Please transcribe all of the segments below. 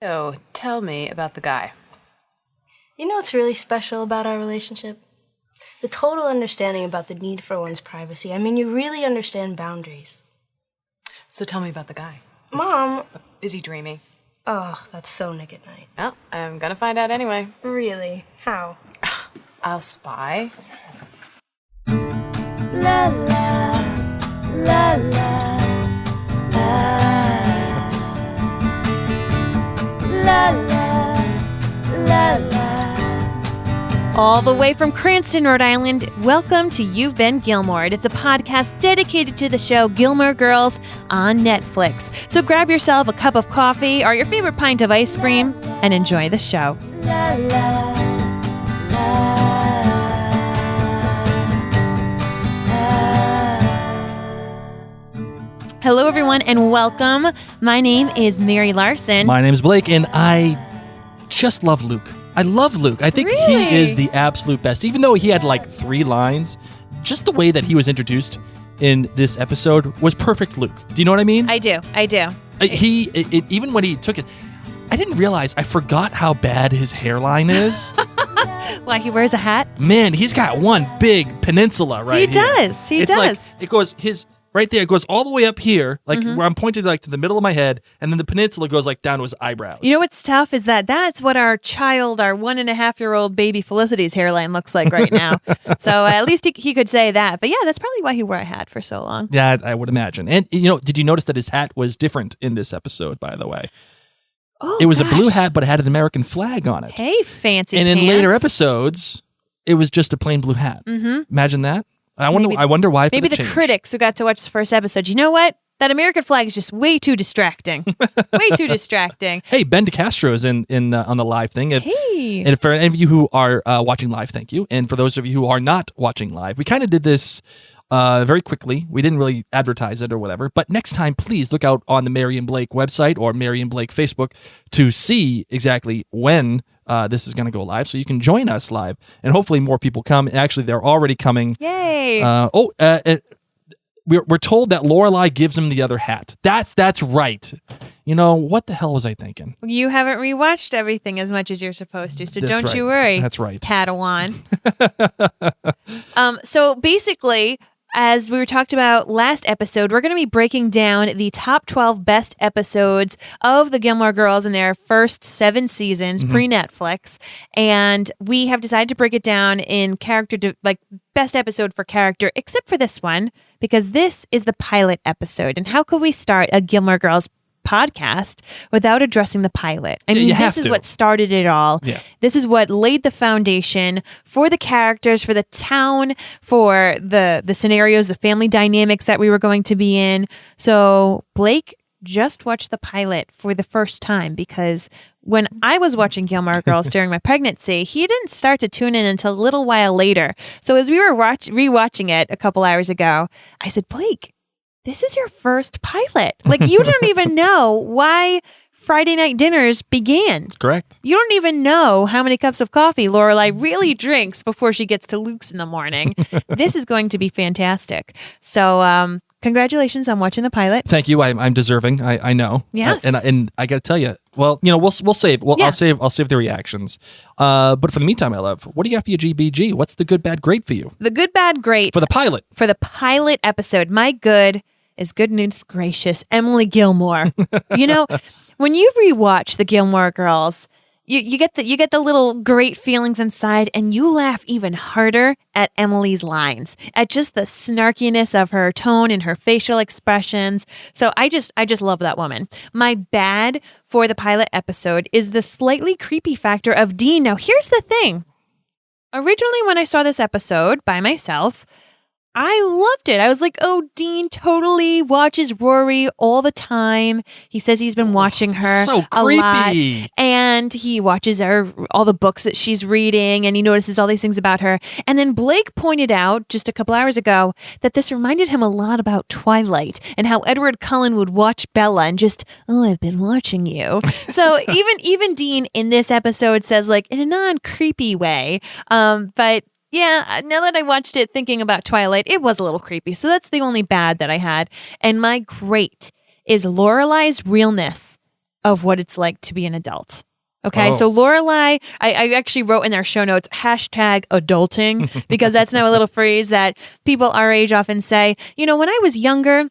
So, tell me about the guy. You know what's really special about our relationship? The total understanding about the need for one's privacy. I mean, you really understand boundaries. So tell me about the guy. Mom! Is he dreamy? Oh, that's so Nick at night. Well, I'm gonna find out anyway. Really? How? I'll spy. La la, la la, la la, la la. All the way from Cranston, Rhode Island, welcome to You've Been Gilmored. It's a podcast dedicated to the show Gilmore Girls on Netflix. So grab yourself a cup of coffee or your favorite pint of ice cream and enjoy the show. La, la, la. Hello, everyone, and welcome. My name is Mary Larson. My name's Blake, and I just love Luke. I love Luke. I think Really? he is the absolute best. Even though he had like 3 lines, just the way that he was introduced in this episode was perfect Luke. Do you know what I mean? I do. Even when he took it, I didn't realize, I forgot how bad his hairline is. Why, he wears a hat? Man, he's got one big peninsula right He here. does. He It's does. like, it goes, right there, it goes all the way up here, like where I'm pointed like to the middle of my head, and then the peninsula goes like down to his eyebrows. You know what's tough is that's what our 1.5-year-old baby Felicitys hairline looks like right now. So at least he could say that. But yeah, that's probably why he wore a hat for so long. Yeah, I would imagine. And, did you notice that his hat was different in this episode, by the way? Oh, It was gosh. a blue hat, but it had an American flag on it. Hey, fancy And in pants. later episodes, it was just a plain blue hat. Mm-hmm. Imagine that. I Maybe- wonder why. Maybe the change. critics who got to watch the first episode, you know what? That American flag is just way too distracting. Way too distracting. Hey, Ben DeCastro is in on the live thing. Hey. And for any of you who are watching live, thank you. And for those of you who are not watching live, we kind of did this very quickly. We didn't really advertise it or whatever. But next time, please look out on the Mary and Blake website or Mary and Blake Facebook to see exactly when this is going to go live, so you can join us live. And hopefully more people come. Actually, they're already coming. Yay. We're told that Lorelei gives him the other hat. That's right. What the hell was I thinking? You haven't rewatched everything as much as you're supposed to, so That's don't you right. worry. That's right. Padawan. So basically, as we were talked about last episode, we're going to be breaking down the top 12 best episodes of the Gilmore Girls in their first 7 seasons, pre-Netflix. And we have decided to break it down in best episode for character, except for this one, because this is the pilot episode. And how could we start a Gilmore Girls podcast without addressing the pilot? I mean, you this have is to. what started it all. Yeah. This is what laid the foundation for the characters, for the town, for the scenarios, the family dynamics that we were going to be in. So Blake just watched the pilot for the first time, because when I was watching Gilmore Girls during my pregnancy, he didn't start to tune in until a little while later. So as we were rewatching it a couple hours ago, I said, Blake, this is your first pilot. Like, you don't even know why Friday night dinners began. Correct. You don't even know how many cups of coffee Lorelei really drinks before she gets to Luke's in the morning. This is going to be fantastic. So, congratulations on watching the pilot. Thank you. I'm deserving. I know. Yes. And I got to tell you. Well, we'll save. Well, Yeah. I'll save the reactions. But for the meantime, I love. What do you got for your GBG? What's the good, bad, great for you The good, bad, great. for the pilot? For the pilot episode, my good is goodness gracious, Emily Gilmore. When you rewatch the Gilmore Girls, you get the little great feelings inside, and you laugh even harder at Emily's lines, at just the snarkiness of her tone and her facial expressions. So I just love that woman. My bad for the pilot episode is the slightly creepy factor of Dean. Now, here's the thing. Originally, when I saw this episode by myself, I loved it. I was like, oh, Dean totally watches Rory all the time. He says he's been watching her so a lot. creepy. And he watches all the books that she's reading, and he notices all these things about her. And then Blake pointed out just a couple hours ago that this reminded him a lot about Twilight, and how Edward Cullen would watch Bella and just, oh, I've been watching you. So even Dean in this episode says, like, in a non-creepy way. But yeah, now that I watched it thinking about Twilight, it was a little creepy. So that's the only bad that I had. And my great is Lorelei's realness. of what it's like to be an adult. Okay, Oh. so Lorelai, I actually wrote in our show notes, #adulting, because that's now a little phrase that people our age often say. You know, when I was younger,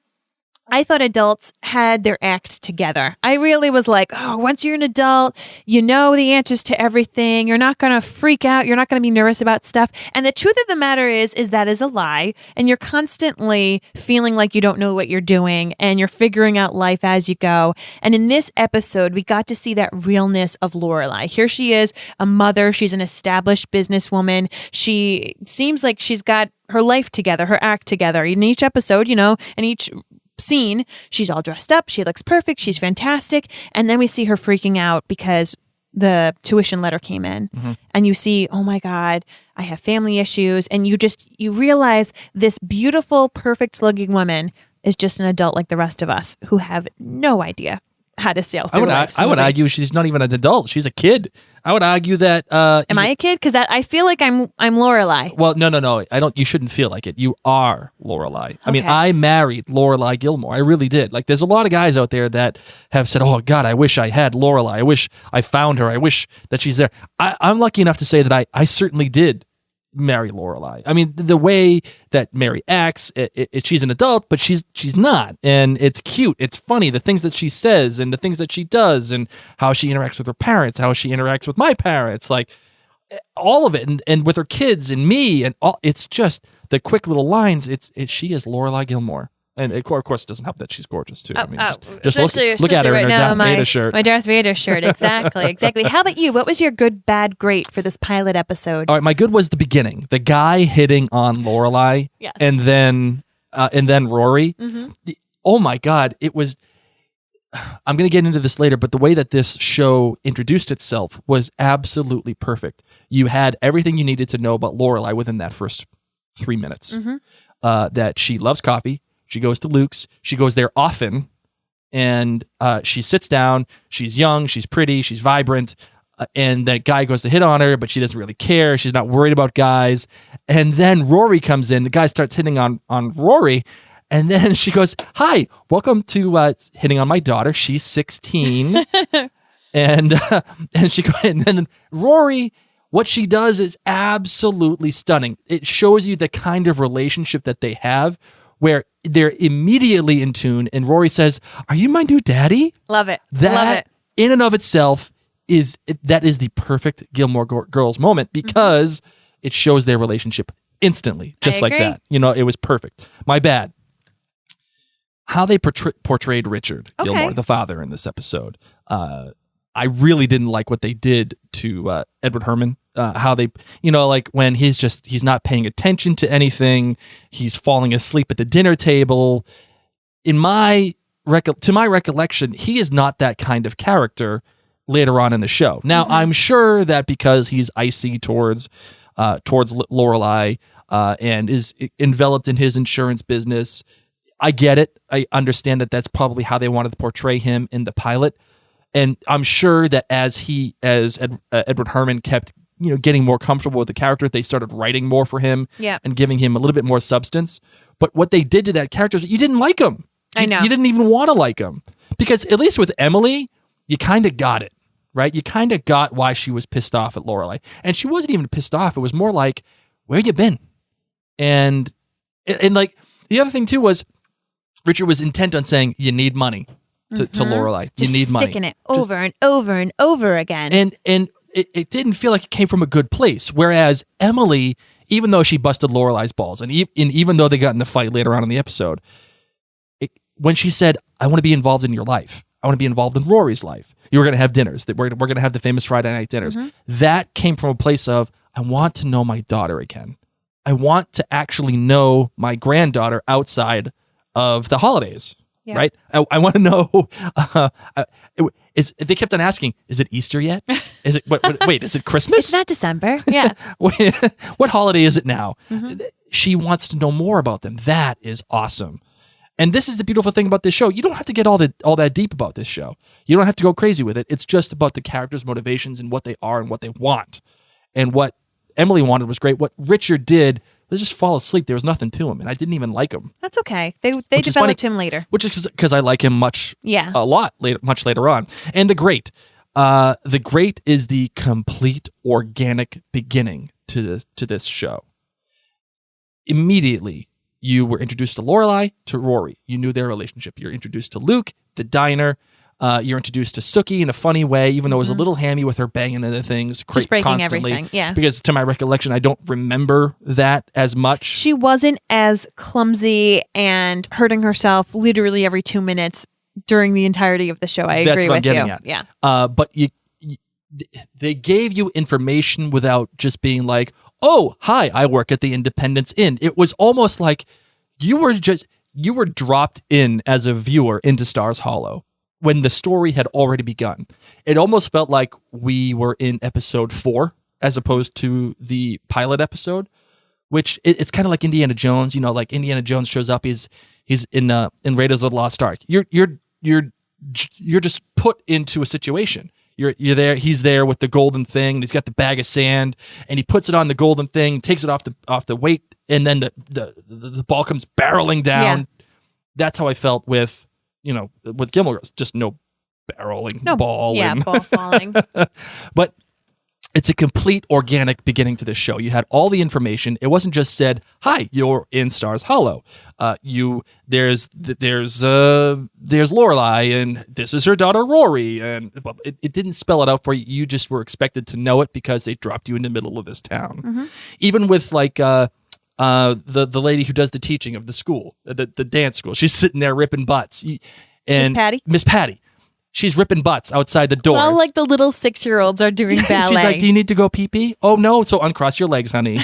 I thought adults had their act together. I really was like, oh, once you're an adult, you know the answers to everything. You're not going to freak out. You're not going to be nervous about stuff. And the truth of the matter is that is a lie. And you're constantly feeling like you don't know what you're doing and you're figuring out life as you go. And in this episode, we got to see that realness of Lorelai. Here she is, a mother. She's an established businesswoman. She seems like she's got her life together, her act together. In each episode, you know, in each scene, she's all dressed up, she looks perfect, she's fantastic, and then we see her freaking out because the tuition letter came in. And you see, oh my God, I have family issues, and you realize this beautiful, perfect looking woman is just an adult like the rest of us who have no idea how to sail through life. I would argue she's not even an adult. She's a kid. I would argue that. Am I a kid? Because I feel like I'm Lorelai. Well, no. I don't. You shouldn't feel like it. You are Lorelai. I mean, Okay. I married Lorelai Gilmore. I really did. Like, there's a lot of guys out there that have said, "Oh God, I wish I had Lorelai. I wish I found her. I wish that she's there." I'm lucky enough to say that I certainly did marry Lorelai. I mean, the way that Mary acts, she's an adult, but she's not, and it's cute. It's funny, the things that she says and the things that she does, and how she interacts with her parents, how she interacts with my parents, like all of it, and with her kids and me, and all. It's just the quick little lines. She is Lorelai Gilmore. And of course, it doesn't help that she's gorgeous too. I mean, just look at her in her Darth Vader shirt. My Darth Vader shirt, exactly. How about you? What was your good, bad, great for this pilot episode? All right, my good was the beginning. The guy hitting on Lorelai, Yes. and then Rory. Oh my God, it was. I'm going to get into this later, but the way that this show introduced itself was absolutely perfect. You had everything you needed to know about Lorelai within that first 3 minutes. That she loves coffee. She goes to Luke's. She goes there often, and she sits down. She's young. She's pretty. She's vibrant. And that guy goes to hit on her, but she doesn't really care. She's not worried about guys. And then Rory comes in. The guy starts hitting on Rory, and then she goes, "Hi, welcome to hitting on my daughter. She's 16." and then Rory. What she does is absolutely stunning. It shows you the kind of relationship that they have, where they're immediately in tune, and Rory says, "Are you my new daddy?" Love it. That Love it. in and of itself is the perfect Gilmore Girls moment, because it shows their relationship instantly, just like agree. that. You know, it was perfect. My bad. How they portrayed Richard Gilmore, the father, in this episode. I really didn't like what they did to Edward Herman. How they, like when he's not paying attention to anything, he's falling asleep at the dinner table. To my recollection, he is not that kind of character later on in the show. Now, I'm sure that because he's icy towards Lorelai and is enveloped in his insurance business, I get it. I understand that that's probably how they wanted to portray him in the pilot. And I'm sure that as Edward Herman kept, getting more comfortable with the character, they started writing more for him and giving him a little bit more substance. But what they did to that character is you didn't like him. I know. You didn't even want to like him. Because at least with Emily, you kind of got it, right? You kind of got why she was pissed off at Lorelai. And she wasn't even pissed off. It was more like, where you been? And like, the other thing too was Richard was intent on saying, you need money. To Lorelai, Just you need money. sticking it over and over and over again. And it didn't feel like it came from a good place. Whereas Emily, even though she busted Lorelai's balls, and even though they got in the fight later on in the episode, when she said, "I want to be involved in your life. I want to be involved in Rory's life. You were going to have dinners. We're going to have the famous Friday night dinners." That came from a place of, I want to know my daughter again. I want to actually know my granddaughter outside of the holidays. Yeah. Right? I want to know. They kept on asking, "Is it Easter yet? Is it? Wait, is it Christmas? It's not December. Yeah. What holiday is it now?" She wants to know more about them. That is awesome. And this is the beautiful thing about this show. You don't have to get all that deep about this show. You don't have to go crazy with it. It's just about the characters' motivations and what they are and what they want. And what Emily wanted was great. What Richard did let's just fall asleep. There was nothing to him, and I didn't even like him. That's okay. They Which is developed funny, him later. which is because I like him much later on. And the great. The great is the complete organic beginning to this show. Immediately, you were introduced to Lorelai, to Rory. You knew their relationship. You're introduced to Luke, the diner. You're introduced to Sookie in a funny way, even though it was a little hammy with her banging into things Just breaking constantly. everything, yeah. Because to my recollection, I don't remember that as much. She wasn't as clumsy and hurting herself literally every 2 minutes during the entirety of the show. I agree That's what I'm with getting you. at. Yeah. But they gave you information without just being like, oh, hi, I work at the Independence Inn. It was almost like you were dropped in as a viewer into Stars Hollow when the story had already begun. It almost felt like we were in episode 4 as opposed to the pilot episode, which it's kind of like Indiana Jones. You know, like Indiana Jones shows up, he's in Raiders of the Lost Ark. You're just put into a situation. You're there. He's there with the golden thing, and he's got the bag of sand, and he puts it on the golden thing, takes it off the weight, and then the ball comes barreling down. Yeah. That's how I felt with Gilmore Girls. Just no barreling ball. Yeah, ball falling. But it's a complete organic beginning to this show. You had all the information. It wasn't just said, "Hi, you're in Stars Hollow." There's Lorelai, and this is her daughter Rory, and it didn't spell it out for you. You just were expected to know it because they dropped you in the middle of this town. Mm-hmm. Even with like the lady who does the teaching of the school, the dance school, she's sitting there ripping butts. And Miss Patty. She's ripping butts outside the door. Well, like the little 6-year-olds are doing ballet. She's like, do you need to go pee-pee? Oh, no. So uncross your legs, honey.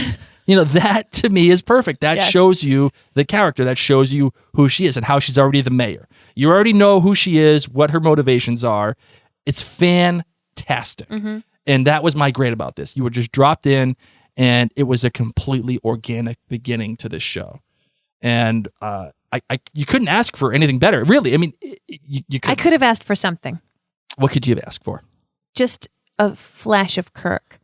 That to me is perfect. That shows you the character. That shows you who she is and how she's already the mayor. You already know who she is, what her motivations are. It's fantastic. Mm-hmm. And that was my great about this. You were just dropped in, and it was a completely organic beginning to this show. And you couldn't ask for anything better, really. I mean, you could. I could have asked for something. What could you have asked for? Just a flash of Kirk.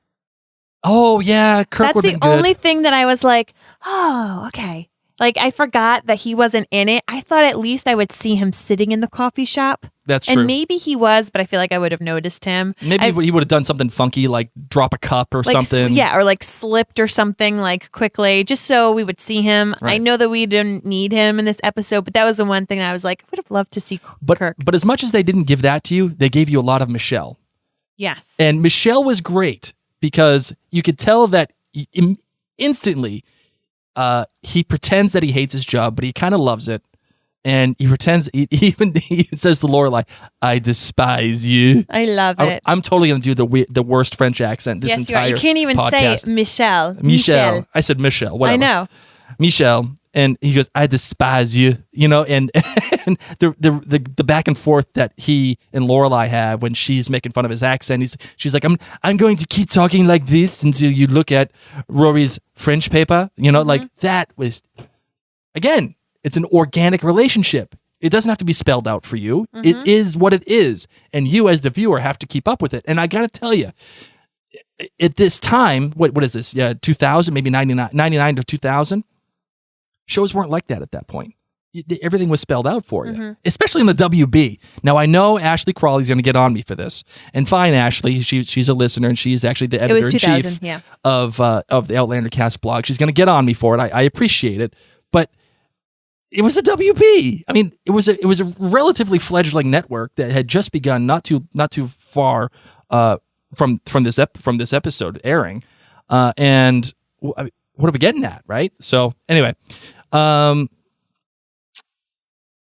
Oh yeah, Kirk would have been good. That's the only thing that I was like, oh, okay. Like I forgot that he wasn't in it. I thought at least I would see him sitting in the coffee shop. That's true. And maybe he was, but I feel like I would have noticed him. Maybe he would have done something funky, like drop a cup or something. Yeah, or like slipped or something like quickly, just so we would see him. Right. I know that we didn't need him in this episode, but that was the one thing that I was like, I would have loved to see Kirk. But as much as they didn't give that to you, they gave you a lot of Michelle. Yes. And Michelle was great because you could tell that instantly he pretends that he hates his job, but he kind of loves it. And he pretends, he says to Lorelai, I despise you. I love it. I'm totally going to do the worst French accent this entire podcast. You can't even say Michelle. I said Michelle. Whatever. I know. Michelle. And he goes, I despise you. And the back and forth that he and Lorelai have when she's making fun of his accent. She's like, I'm going to keep talking like this until you look at Rory's French paper. Mm-hmm. Like that was, again, it's an organic relationship. It doesn't have to be spelled out for you. Mm-hmm. It is what it is. And you as the viewer have to keep up with it. And I got to tell you, at this time, what is this? 2000, maybe 99 to 2000? Shows weren't like that at that point. Everything was spelled out for you, especially in the WB. Now, I know Ashley Crawley's going to get on me for this. And fine, Ashley. She's a listener, and she's actually the editor-in-chief of the Outlander Cast blog. She's going to get on me for it. I appreciate it. But it was a WB. I mean, it was a relatively fledgling network that had just begun not too far from this episode airing. And what are we getting at, right? So anyway, my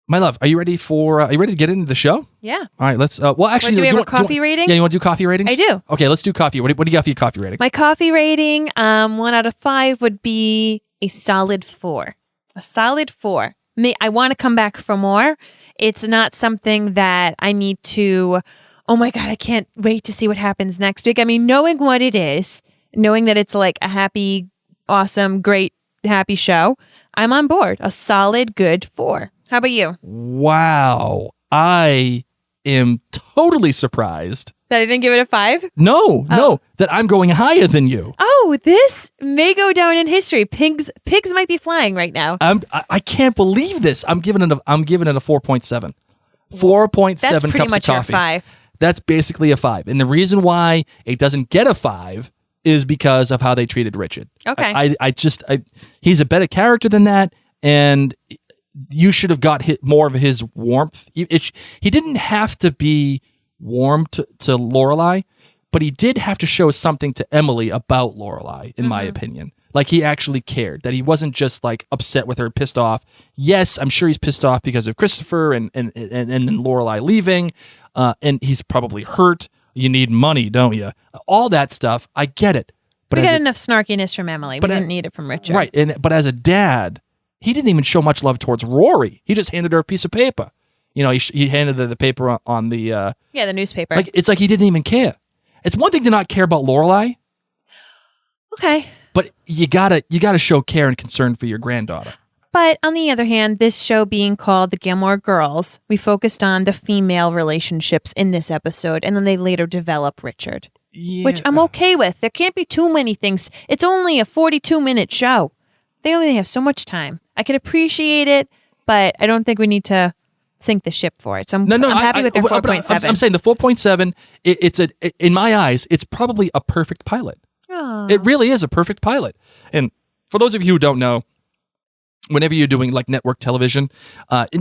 love, are you ready to get into the show? Yeah. All right, let's. Well, actually, do we have a coffee rating? Yeah, you want to do coffee ratings? I do. Okay, let's do coffee. What do you got for your coffee rating? My coffee rating, 1 out of 5 would be a solid 4. A solid 4. I want to come back for more. It's not something that I need to, oh my God, I can't wait to see what happens next week. I mean, knowing what it is, knowing that it's like a happy, awesome, great, happy show, I'm on board. A solid, good 4. How about you? Wow. I am totally surprised. That I didn't give it a 5? No, that I'm going higher than you. Oh, this may go down in history. Pigs might be flying right now. I can't believe this. I'm giving it a 4.7. 4.7 That's pretty cups much of coffee. your 5. That's basically a 5. And the reason why it doesn't get a 5 is because of how they treated Richard. Okay. He's a better character than that, and you should have got more of his warmth. He didn't have to be warm to Lorelai, but he did have to show something to Emily about Lorelai, in my opinion. Like, he actually cared, that he wasn't just like upset with her, pissed off. Yes, I'm sure he's pissed off because of Christopher and Lorelai leaving, and he's probably hurt. You need money, don't you? All that stuff, I get it. But we got enough snarkiness from Emily. We didn't need it from Richard. Right, but as a dad, he didn't even show much love towards Rory. He just handed her a piece of paper. You know, he handed her the paper on the... the newspaper. It's like he didn't even care. It's one thing to not care about Lorelai. Okay. But you gotta show care and concern for your granddaughter. But on the other hand, this show being called The Gilmore Girls, we focused on the female relationships in this episode, and then they later develop Richard. Yeah. Which I'm okay with. There can't be too many things. It's only a 42-minute show. They only have so much time. I can appreciate it, but I don't think we need to sink the ship for it. So I'm happy with their 4.7. I'm saying the 4.7, in my eyes, it's probably a perfect pilot. Oh. It really is a perfect pilot. And for those of you who don't know, whenever you're doing like network television, at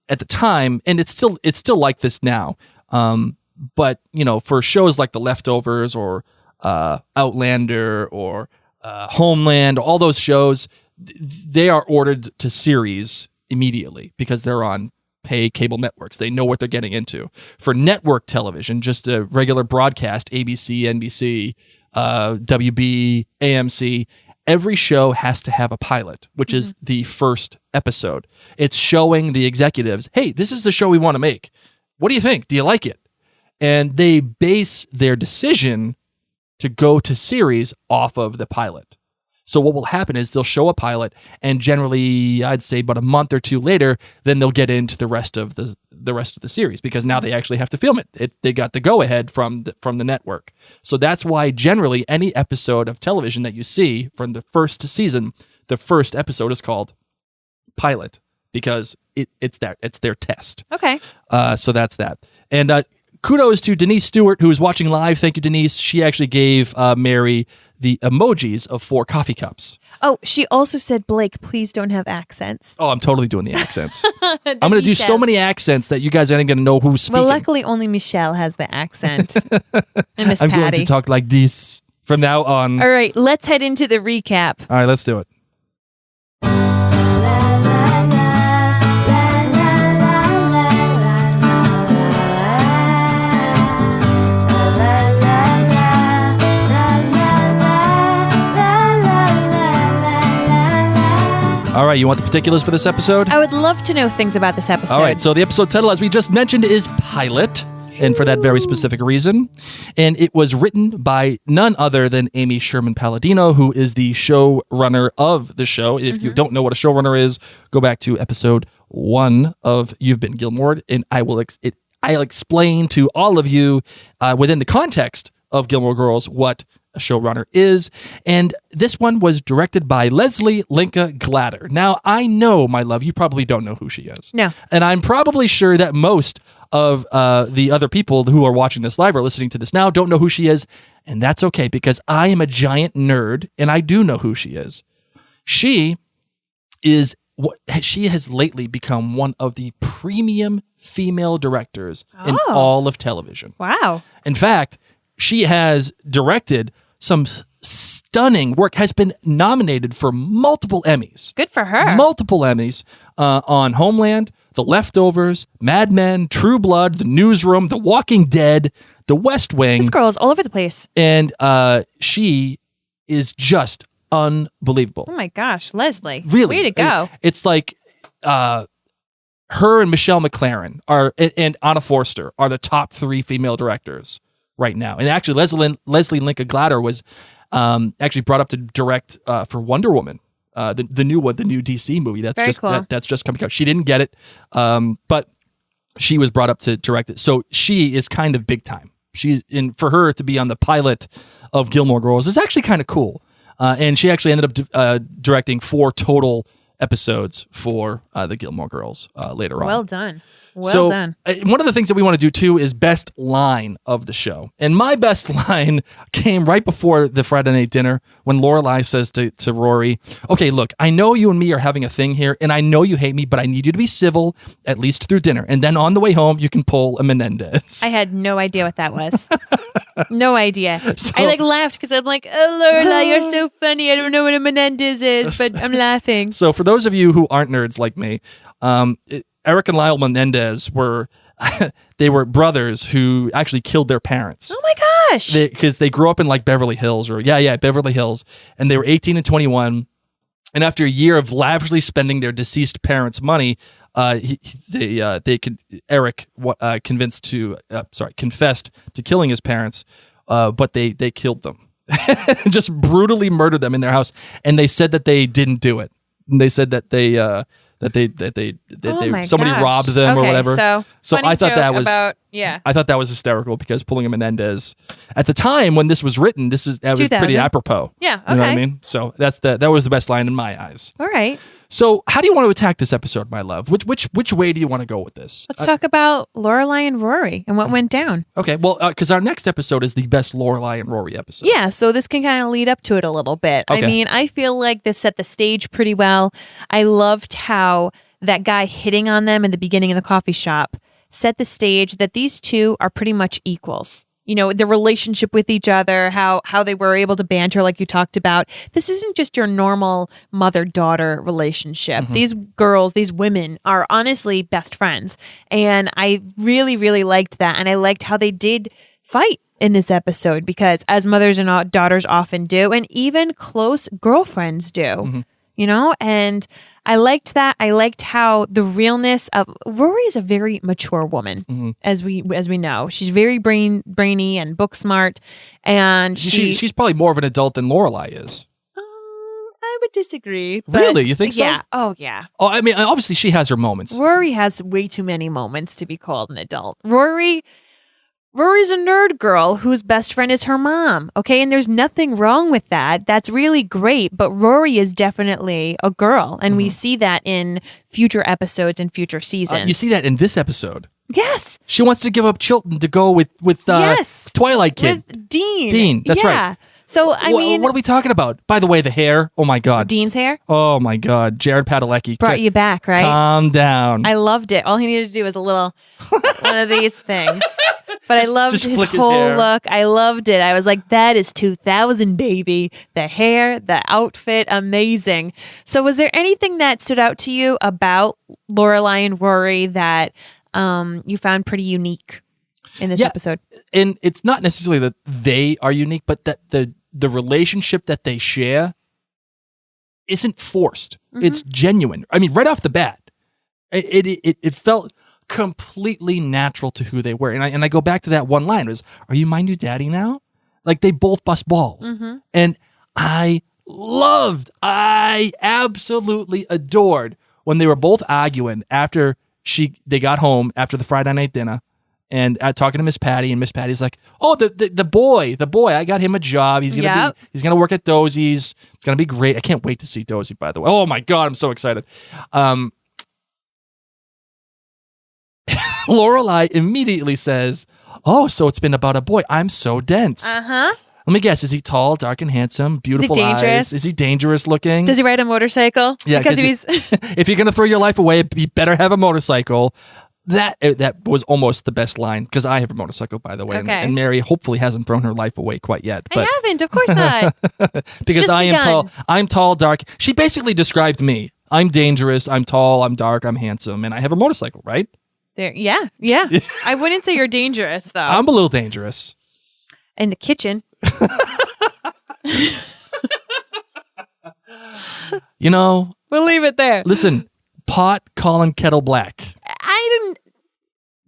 the time, and it's still like this now, but you know, for shows like The Leftovers or Outlander or Homeland, all those shows, they are ordered to series immediately because they're on pay cable networks. They know what they're getting into. For network television, just a regular broadcast, ABC, NBC, WB, AMC, every show has to have a pilot, which is the first episode. It's showing the executives, hey, this is the show we want to make. What do you think? Do you like it? And they base their decision to go to series off of the pilot. So what will happen is they'll show a pilot, and generally, I'd say about a month or two later, then they'll get into the rest of the series, because now they actually have to film it. They got the go ahead from the network. So that's why generally any episode of television that you see from the first season, the first episode is called pilot, because it's their test. Okay. So that's that. And kudos to Denise Stewart, who is watching live. Thank you, Denise. She actually gave Mary the emojis of 4 coffee cups. Oh, she also said, Blake, please don't have accents. Oh, I'm totally doing the accents. I'm going to do so many accents that you guys aren't going to know who's speaking. Well, luckily only Michelle has the accent. And Miss I'm Patty. going to talk like this from now on. All right, let's head into the recap. All right, let's do it. All right, you want the particulars for this episode? I would love to know things about this episode. All right, so the episode title, as we just mentioned, is Pilot, and for that very specific reason. And it was written by none other than Amy Sherman Palladino, who is the showrunner of the show. If you don't know what a showrunner is, go back to episode 1 of You've Been Gilmored, and I'll explain to all of you within the context of Gilmore Girls what a showrunner is. And this one was directed by Leslie Linka Glatter. Now, I know, my love, you probably don't know who she is. No. And I'm probably sure that most of the other people who are watching this live or listening to this now don't know who she is. And that's okay, because I am a giant nerd and I do know who she is. She has lately become one of the premium female directors in all of television. Wow. In fact, she has directed some stunning work, has been nominated for multiple Emmys. Good for her. Multiple Emmys on Homeland, The Leftovers, Mad Men, True Blood, The Newsroom, The Walking Dead, The West Wing. This girl is all over the place. And she is just unbelievable. Oh my gosh, Leslie. Really. Way to go. It's like her and Michelle McLaren and Anna Forster are the top 3 female directors right now. And actually, Leslie Linka Glatter was actually brought up to direct for Wonder Woman, the new one, the new DC movie that's Very just cool. that's just coming out. She didn't get it, but she was brought up to direct it. So she is kind of big time. For her to be on the pilot of Gilmore Girls is actually kind of cool. And she actually ended up directing 4 total episodes for the Gilmore Girls later on. Well done. Well done. One of the things that we want to do too is best line of the show. And my best line came right before the Friday night dinner when Lorelai says to Rory, okay, look, I know you and me are having a thing here, and I know you hate me, but I need you to be civil, at least through dinner. And then on the way home, you can pull a Menendez. I had no idea what that was. No idea. I laughed because I'm like, oh, Lorelai, you're so funny. I don't know what a Menendez is, but I'm laughing. So for those of you who aren't nerds like me, Eric and Lyle Menendez were brothers who actually killed their parents. Oh my gosh! Because they grew up in like Beverly Hills Beverly Hills, and they were 18 and 21. And after a year of lavishly spending their deceased parents' money, Eric confessed to killing his parents, but they killed them, just brutally murdered them in their house. And they said that they didn't do it. And they said that somebody robbed them or whatever. So I thought that was I thought that was hysterical because pulling a Menendez at the time when this was written, that was pretty apropos. Yeah, okay. You know what I mean? So that was the best line in my eyes. All right. So how do you want to attack this episode, my love? Which way do you want to go with this? Let's talk about Lorelai and Rory and what went down. Okay, well, because our next episode is the best Lorelai and Rory episode. Yeah, so this can kind of lead up to it a little bit. Okay. I mean, I feel like this set the stage pretty well. I loved how that guy hitting on them in the beginning of the coffee shop set the stage that these two are pretty much equals. You know, the relationship with each other, how they were able to banter like you talked about. This isn't just your normal mother-daughter relationship. These girls, these women are honestly best friends. And I really, really liked that. And I liked how they did fight in this episode because as mothers and daughters often do, and even close girlfriends do. You know, and I liked that. I liked how the realness of Rory is a very mature woman, as we know. She's very brainy and book smart, and she's probably more of an adult than Lorelai is. I would disagree. Really, you think so? Yeah. Oh, yeah. Oh, I mean, obviously she has her moments. Rory has way too many moments to be called an adult. Rory's a nerd girl whose best friend is her mom, okay? And there's nothing wrong with that. That's really great. But Rory is definitely a girl, and we see that in future episodes and future seasons. You see that in this episode. Yes. She wants to give up Chilton to go with Twilight Kid. With Dean. Dean, that's right. So, I mean... What are we talking about? By the way, the hair. Oh, my God. Dean's hair? Oh, my God. Jared Padalecki. Brought you back, right? Calm down. I loved it. All he needed to do was a little... one of these things. But I loved his whole look. I loved it. I was like, that is 2000, baby. The hair, the outfit, amazing. So was there anything that stood out to you about Lorelai and Rory that you found pretty unique in this episode? And it's not necessarily that they are unique, but that the relationship that they share isn't forced. It's genuine. I mean, right off the bat, it felt completely natural to who they were. And I go back to that one line was, are you my new daddy now? Like they both bust balls. And I absolutely adored when they were both arguing after they got home after the Friday night dinner and talking to Miss Patty, and Miss Patty's like, oh, the boy, I got him a job. He's gonna work at Dozie's. It's gonna be great. I can't wait to see Dozie, by the way. Oh my God, I'm so excited. Lorelai immediately says, oh, so it's been about a boy. I'm so dense. Let me guess. Is he tall, dark, and handsome? Beautiful eyes? Is he dangerous looking? Does he ride a motorcycle? Yeah, because if you're going to throw your life away, you better have a motorcycle. That was almost the best line, because I have a motorcycle, by the way. Okay. And Mary hopefully hasn't thrown her life away quite yet. But I haven't. Of course not. Because I am tall. I'm tall, dark. She basically described me. I'm dangerous. I'm tall. I'm dark. I'm handsome. And I have a motorcycle, right? Yeah. I wouldn't say you're dangerous, though. I'm a little dangerous. In the kitchen. You know. We'll leave it there. Listen, pot calling kettle black. I didn't.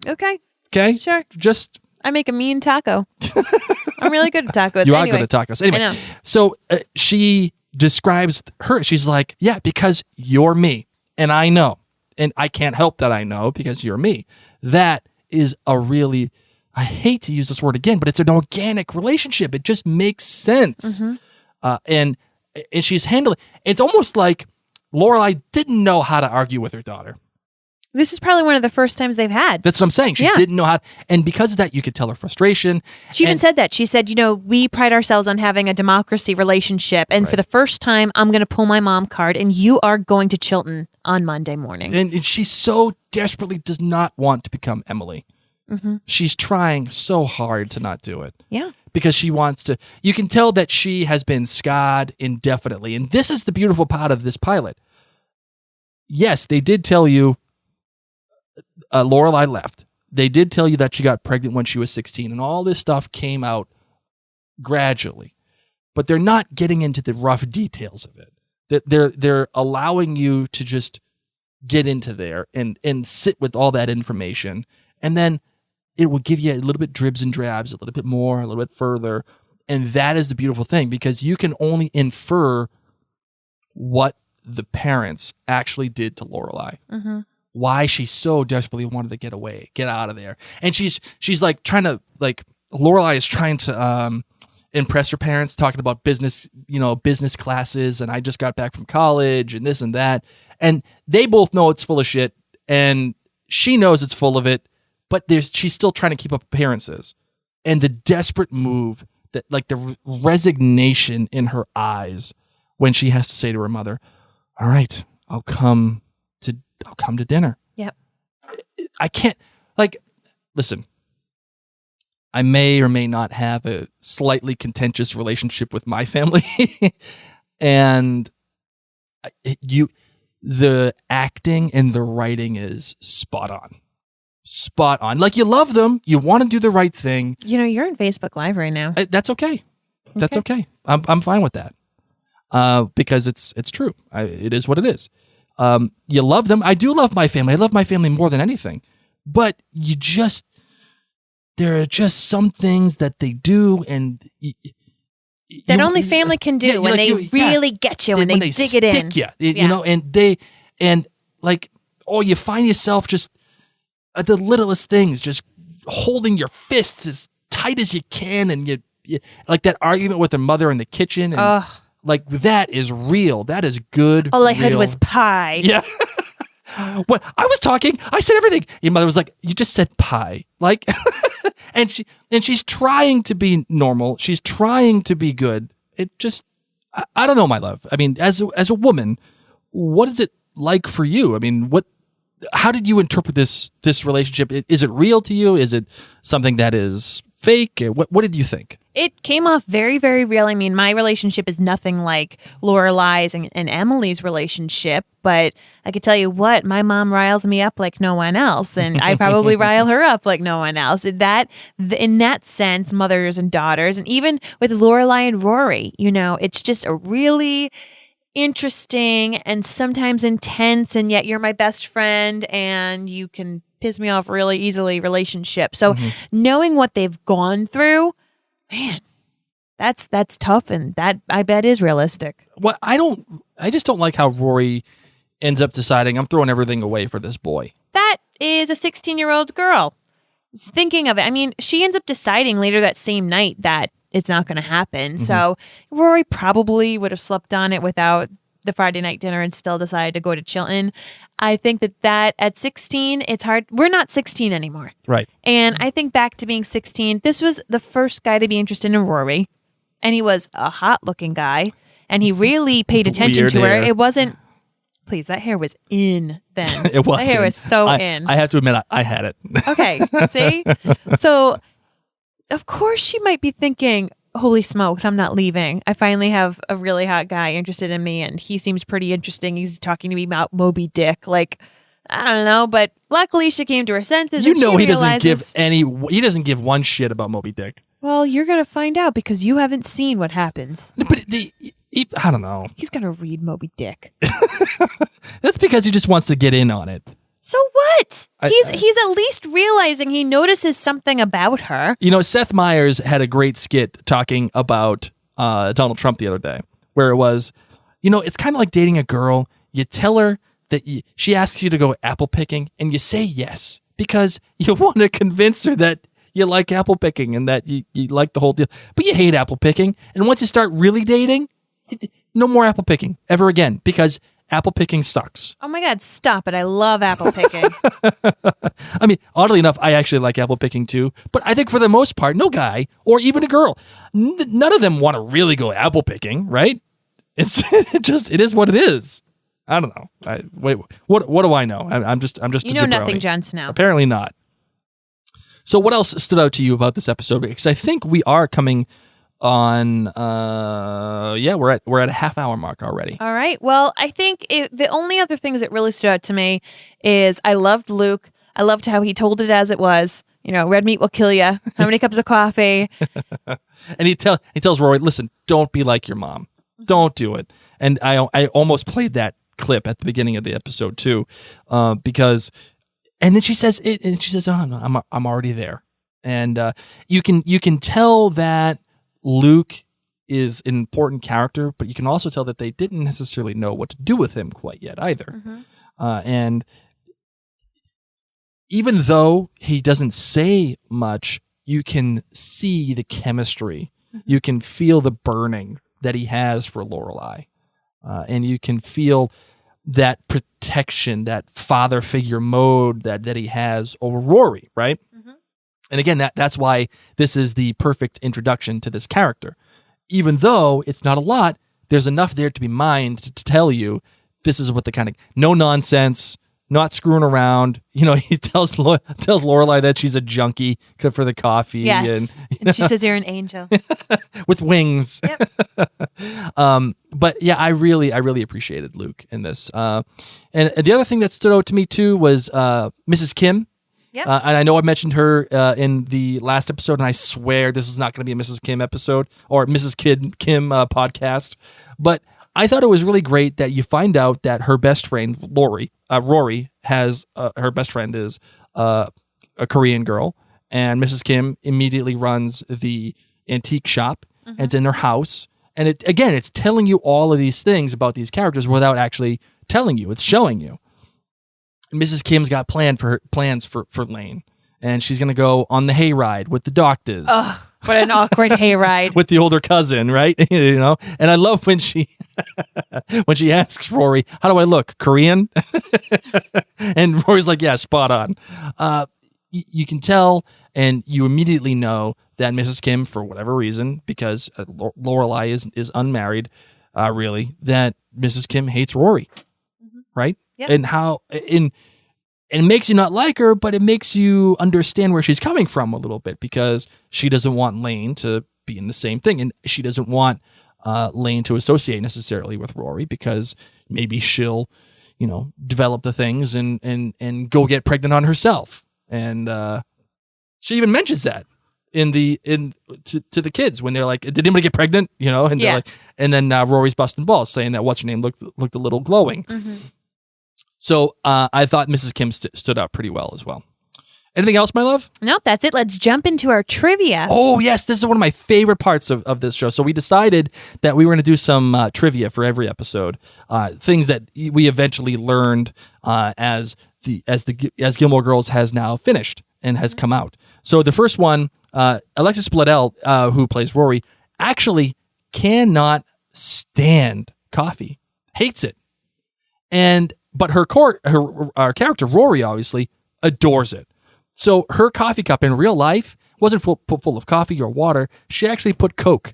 Okay. Sure. I make a mean taco. I'm really good at tacos. You are good at tacos. Anyway, I know. So she describes her. She's like, yeah, because you're me. And I know. And I can't help that I know, because you're me, that is a really, I hate to use this word again, but it's an organic relationship. It just makes sense. And she's handling, it's almost like Lorelai didn't know how to argue with her daughter. This is probably one of the first times they've had. That's what I'm saying. She didn't know how, and because of that, you could tell her frustration. She even said that. She said, we pride ourselves on having a democracy relationship, and for the first time, I'm going to pull my mom card, and you are going to Chilton on Monday morning. And she so desperately does not want to become Emily. She's trying so hard to not do it. Yeah. Because she wants to, you can tell that she has been scarred indefinitely. And this is the beautiful part of this pilot. Yes, they did tell you Lorelai left. They did tell you that she got pregnant when she was 16, and all this stuff came out gradually. But they're not getting into the rough details of it. That they're allowing you to just get into there and sit with all that information, and then it will give you a little bit dribs and drabs, a little bit more, a little bit further, and that is the beautiful thing, because you can only infer what the parents actually did to Lorelai. Why she so desperately wanted to get away, get out of there. And she's like trying to, like, Lorelai is trying to impress her parents, talking about business classes, and I just got back from college and this and that. And they both know it's full of shit, and she knows it's full of it, but she's still trying to keep up appearances. And the desperate move, that, like, the resignation in her eyes when she has to say to her mother, all right, I'll come to dinner. Yep. I can't, like, listen, I may or may not have a slightly contentious relationship with my family. And the acting and the writing is spot on. Spot on. Like, you love them. You want to do the right thing. You're on Facebook Live right now. That's okay. That's okay. I'm fine with that. Because it's true. It is what it is. You love them. I do love my family. I love my family more than anything. But there are just some things that they do, and that only family can do when they really get you, when they dig it in. You find yourself just at the littlest things, just holding your fists as tight as you can, and you like that argument with their mother in the kitchen, and like, that is real. That is good. All I heard was pie. Yeah. What I was talking, I said everything. Your mother was like, "You just said pie." Like, and she's trying to be normal. She's trying to be good. It just, I don't know, my love. I mean, as a woman, what is it like for you? I mean, how did you interpret this relationship? Is it real to you? Is it something that is fake? What did you think? It came off very, very real. I mean, my relationship is nothing like Lorelai's and Emily's relationship, but I could tell you what, my mom riles me up like no one else, and I probably rile her up like no one else. In that sense, mothers and daughters, and even with Lorelai and Rory, it's just a really interesting and sometimes intense, and yet you're my best friend and you can piss me off really easily relationship. So knowing what they've gone through, man, that's tough, and that, I bet, is realistic. Well, I just don't like how Rory ends up deciding, I'm throwing everything away for this boy. That is a 16-year-old girl thinking of it. I mean, she ends up deciding later that same night that it's not going to happen. So Rory probably would have slept on it without the Friday night dinner and still decided to go to Chilton. I think that at 16, it's hard. We're not 16 anymore. Right. And I think back to being 16, this was the first guy to be interested in Rory. And he was a hot looking guy. And he really paid attention to her. Hair. It wasn't, please, that hair was in then. It was. That hair was so in. I have to admit, I had it. Okay. See? So, of course, she might be thinking, holy smokes, I'm not leaving. I finally have a really hot guy interested in me, and he seems pretty interesting. He's talking to me about Moby Dick. Like, I don't know, but luckily she came to her senses. He doesn't give one shit about Moby Dick. Well, you're going to find out because you haven't seen what happens. But I don't know. He's going to read Moby Dick. That's because he just wants to get in on it. So what? He's at least realizing he notices something about her. Seth Meyers had a great skit talking about Donald Trump the other day, where it was, it's kind of like dating a girl. You tell her that she asks you to go apple picking, and you say yes because you want to convince her that you like apple picking and that you like the whole deal. But you hate apple picking. And once you start really dating, no more apple picking ever again because apple picking sucks. Oh my God, stop it. I love apple picking. I mean, oddly enough, I actually like apple picking too. But I think for the most part, no guy or even a girl, none of them want to really go apple picking, right? It is what it is. I don't know. What do I know? I'm just a You know jabroni. nothing, Jon Snow. Apparently not. So what else stood out to you about this episode? Because I think we are coming on. We're at a half-hour mark already. All right. Well, I think the only other things that really stood out to me is I loved Luke. I loved how he told it as it was. You know, red meat will kill you. How many cups of coffee? And he tells Rory, listen, don't be like your mom. Don't do it. And I almost played that clip at the beginning of the episode too, because. And then she says, "Oh no, I'm already there." And you can tell that Luke is an important character, but you can also tell that they didn't necessarily know what to do with him quite yet either. And even though he doesn't say much, you can see the chemistry. You can feel the burning that he has for Lorelei, and you can feel that protection, that father figure mode that he has over Rory, right? And again, that's why this is the perfect introduction to this character. Even though it's not a lot, there's enough there to be mined to tell you this is what the kind of no nonsense, not screwing around. You know, he tells Lorelei that she's a junkie for the coffee. Yes. And she says you're an angel. With wings. Yep. But yeah, I really appreciated Luke in this. And the other thing that stood out to me too was Mrs. Kim. Yep. And I know I mentioned her in the last episode, and I swear this is not going to be a Mrs. Kim episode or Mrs. Kim podcast. But I thought it was really great that you find out that her best friend, Rory, has her best friend is a Korean girl, and Mrs. Kim immediately runs the antique shop, and it's in her house. And it's telling you all of these things about these characters without actually telling you. It's showing you. Mrs. Kim's got plans for Lane, and she's going to go on the hayride with the doctors. Oh, what an awkward hayride. With the older cousin, right? You know? And I love when she asks Rory, how do I look? Korean? And Rory's like, yeah, spot on. You can tell, and you immediately know that Mrs. Kim, for whatever reason, because Lorelei is unmarried, really, that Mrs. Kim hates Rory, right? Yep. And it makes you not like her, but it makes you understand where she's coming from a little bit, because she doesn't want Lane to be in the same thing, and she doesn't want Lane to associate necessarily with Rory, because maybe she'll, develop the things and go get pregnant on herself. And she even mentions that to the kids when they're like, "Did anybody get pregnant?" And they're like, and then Rory's busting balls, saying that what's her name looked a little glowing. So I thought Mrs. Kim stood out pretty well as well. Anything else, my love? Nope, that's it. Let's jump into our trivia. Oh, yes. This is one of my favorite parts of this show. So we decided that we were going to do some trivia for every episode. Things that we eventually learned as Gilmore Girls has now finished and has come out. So the first one, Alexis Bledel, who plays Rory, actually cannot stand coffee. Hates it. But her character, Rory, obviously adores it. So her coffee cup in real life wasn't full of coffee or water. She actually put Coke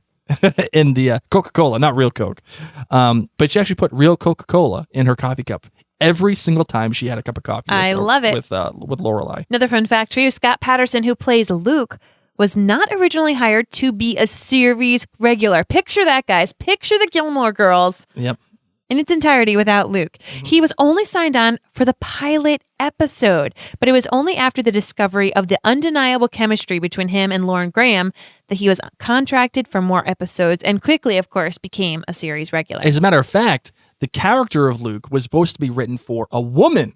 in the Coca-Cola, not real Coke. But she actually put real Coca-Cola in her coffee cup every single time she had a cup of coffee. I love it. With Lorelei. Another fun fact for you, Scott Patterson, who plays Luke, was not originally hired to be a series regular. Picture that, guys. Picture the Gilmore Girls. Yep. In its entirety without Luke. He was only signed on for the pilot episode, but it was only after the discovery of the undeniable chemistry between him and Lauren Graham that he was contracted for more episodes and quickly, of course, became a series regular. As a matter of fact, the character of Luke was supposed to be written for a woman,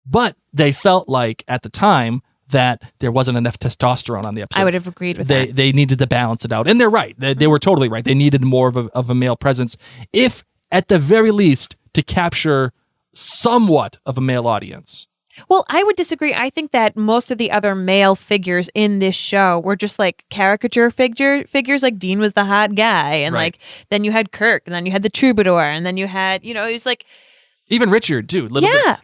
but they felt like at the time that there wasn't enough testosterone on the episode. I would have agreed with that. They needed to balance it out. And they're right. They were totally right. They needed more of a male presence. If at the very least, to capture somewhat of a male audience. Well, I would disagree. I think that most of the other male figures in this show were just like caricature figures. Like Dean was the hot guy, and Right. like then you had Kirk, and then you had the troubadour, and then you had it was like Even Richard, too.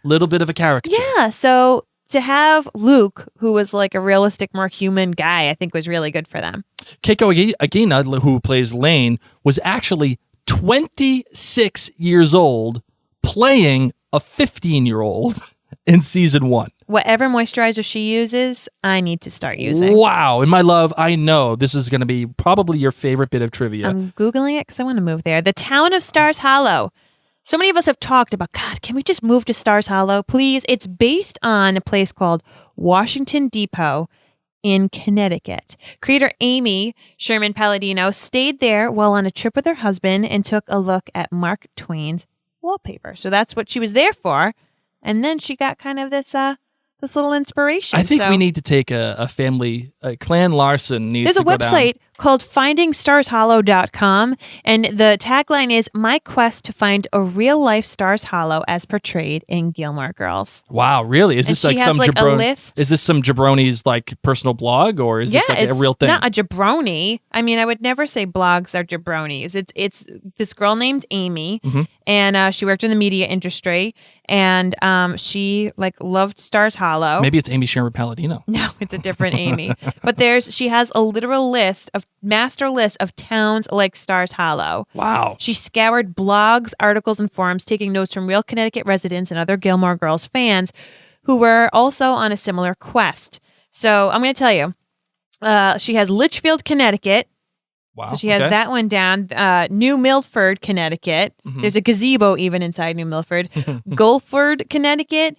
Little bit of a caricature. yeah. So to have Luke, who was like a realistic, more human guy, I think was really good for them. Keiko Agena, who plays Lane, was actually 26 years old playing a 15-year-old in season 1. Whatever moisturizer she uses, I need to start using. Wow. And my love, I know this is going to be probably your favorite bit of trivia. I'm Googling it because I want to move there. The town of Stars Hollow. So many of us have talked about, God, can we just move to Stars Hollow, please? It's based on a place called Washington Depot in Connecticut. Creator Amy Sherman Palladino stayed there while on a trip with her husband and took a look at Mark Twain's wallpaper. So that's what she was there for. And then she got kind of this little inspiration. I think we need to take a family, Clan Larson needs There's to a go website called findingstarshollow.com, and the tagline is "My quest to find a real-life Stars Hollow as portrayed in Gilmore Girls." Wow, really? Is And this she like has, some like, a jabroni? list. Is this some jabroni's like personal blog, or is this like a it's real thing? not a jabroni. I mean, I would never say blogs are jabronis. It's this girl named Amy, and she worked in the media industry, and she like loved Stars Hollow. Maybe it's Amy Sherman Palladino. No, it's a different Amy. But she has a literal master list of towns like Stars Hollow. Wow. She scoured blogs, articles, and forums, taking notes from real Connecticut residents and other Gilmore Girls fans who were also on a similar quest. So I'm going to tell you, she has Litchfield, Connecticut. Wow. So she has that one down. New Milford, Connecticut. There's a gazebo even inside New Milford. Guilford, Connecticut.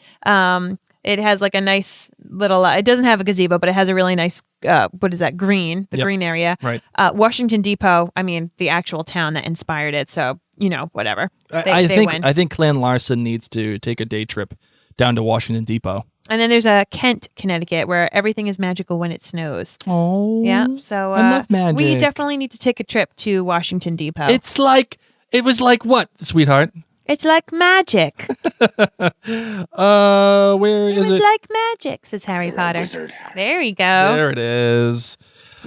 It has like a nice little, it doesn't have a gazebo, but it has a really nice, what is that, green, the green area. Right. Washington Depot, I mean, the actual town that inspired it. So, whatever. I They win. think Clan Larson needs to take a day trip down to Washington Depot. And then there's Kent, Connecticut, where everything is magical when it snows. Oh. Yeah. So I love magic. we definitely need to take a trip to Washington Depot. It was like what, sweetheart? It's like magic. Where is it? It's like magic, says Harry Potter. Wizard, Harry. There you go. There it is.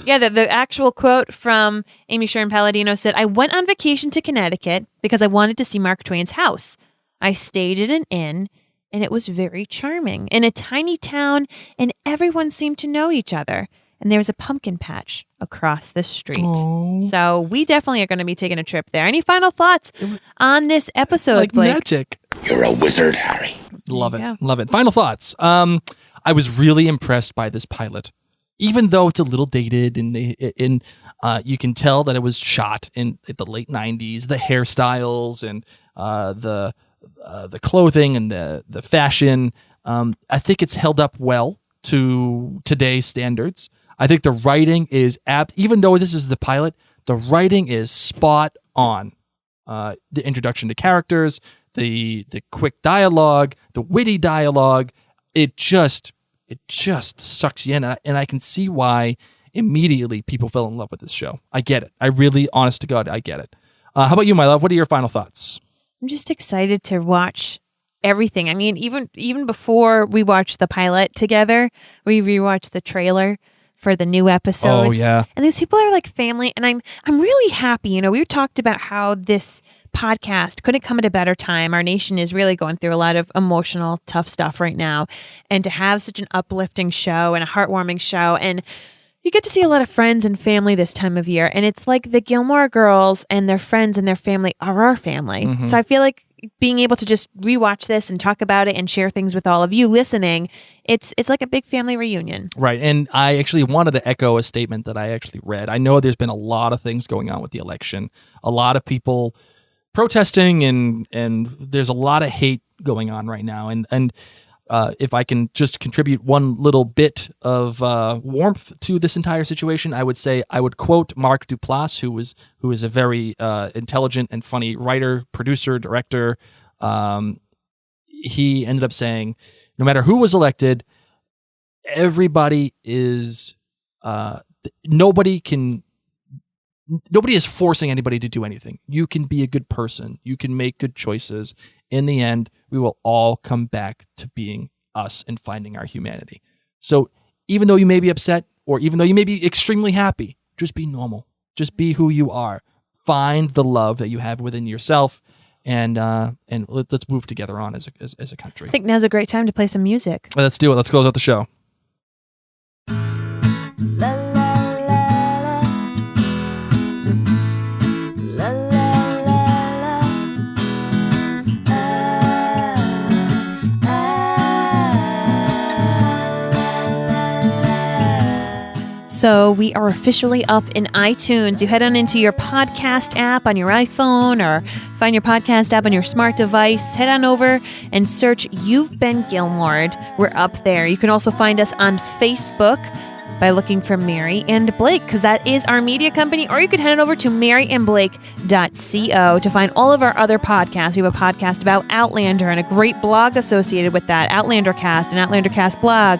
Yeah, the actual quote from Amy Sherman Palladino said, "I went on vacation to Connecticut because I wanted to see Mark Twain's house. I stayed at an inn, and it was very charming. In a tiny town, and everyone seemed to know each other. And there was a pumpkin patch across the street." So we definitely are going to be taking a trip there. Any final thoughts on this episode, Like Blake? magic. You're a wizard, Harry. Love it. Yeah. Love it. Final thoughts. I was really impressed by this pilot. Even though it's a little dated and you can tell that it was shot in the late 90s, the hairstyles and the clothing and the fashion, I think it's held up well to today's standards. I think the writing is even though this is the pilot, the writing is spot on. The introduction to characters, the quick dialogue, the witty dialogue, it just sucks you in, and I can see why immediately people fell in love with this show. I get it. I really, honest to God, I get it. How about you, my love? What are your final thoughts? I'm just excited to watch everything. I mean, even before we watched the pilot together, we rewatched the trailer for the new episodes. Oh, yeah. And these people are like family, and I'm really happy. We talked about how this podcast couldn't come at a better time. Our nation is really going through a lot of emotional, tough stuff right now. And to have such an uplifting show and a heartwarming show, and you get to see a lot of friends and family this time of year. And it's like the Gilmore Girls and their friends and their family are our family. So I feel like being able to just rewatch this and talk about it and share things with all of you listening, it's like a big family reunion. Right. And I actually wanted to echo a statement that I actually read. I know there's been a lot of things going on with the election, a lot of people protesting, and there's a lot of hate going on right now. And if I can just contribute one little bit of warmth to this entire situation, I would quote Mark Duplass, who is a very intelligent and funny writer, producer, director. He ended up saying, no matter who was elected, everybody is nobody is forcing anybody to do anything. You can be a good person. You can make good choices. In the end, we will all come back to being us in finding our humanity. So even though you may be upset, or even though you may be extremely happy, just be normal. Just be who you are. Find the love that you have within yourself, and let's move together on as a country. I think now's a great time to play some music. Let's do it. Let's close out the show. So we are officially up in iTunes. You head on into your podcast app on your iPhone or find your podcast app on your smart device. Head on over and search You've Been Gilmored. We're up there. You can also find us on Facebook by looking for Mary and Blake, because that is our media company. Or you could head on over to maryandblake.co to find all of our other podcasts. We have a podcast about Outlander and a great blog associated with that, Outlander Cast and Outlander Cast blog.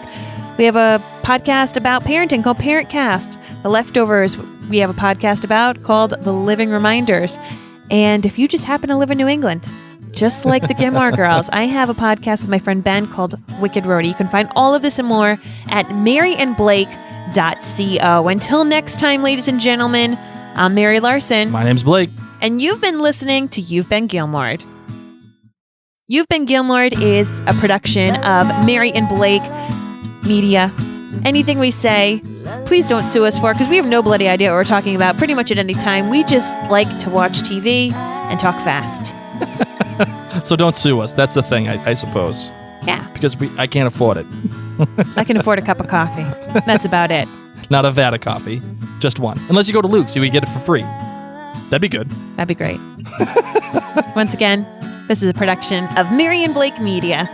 We have a podcast about parenting called Parent Cast. The Leftovers, we have a podcast about called The Living Reminders. And if you just happen to live in New England, just like the Gilmore Girls, I have a podcast with my friend Ben called Wicked Roadie. You can find all of this and more at maryandblake.co. Until next time, ladies and gentlemen, I'm Mary Larson. My name's Blake. And you've been listening to You've Been Gilmored. You've Been Gilmored is a production of Mary and Blake Media. Anything we say, please don't sue us for, because we have no bloody idea what we're talking about pretty much at any time. We just like to watch TV and talk fast. So don't sue us. That's the thing, I suppose. Yeah. Because I can't afford it. I can afford a cup of coffee. That's about it. Not a vat of coffee. Just one. Unless you go to Luke's, we get it for free. That'd be good. That'd be great. Once again, this is a production of Mary and Blake Media.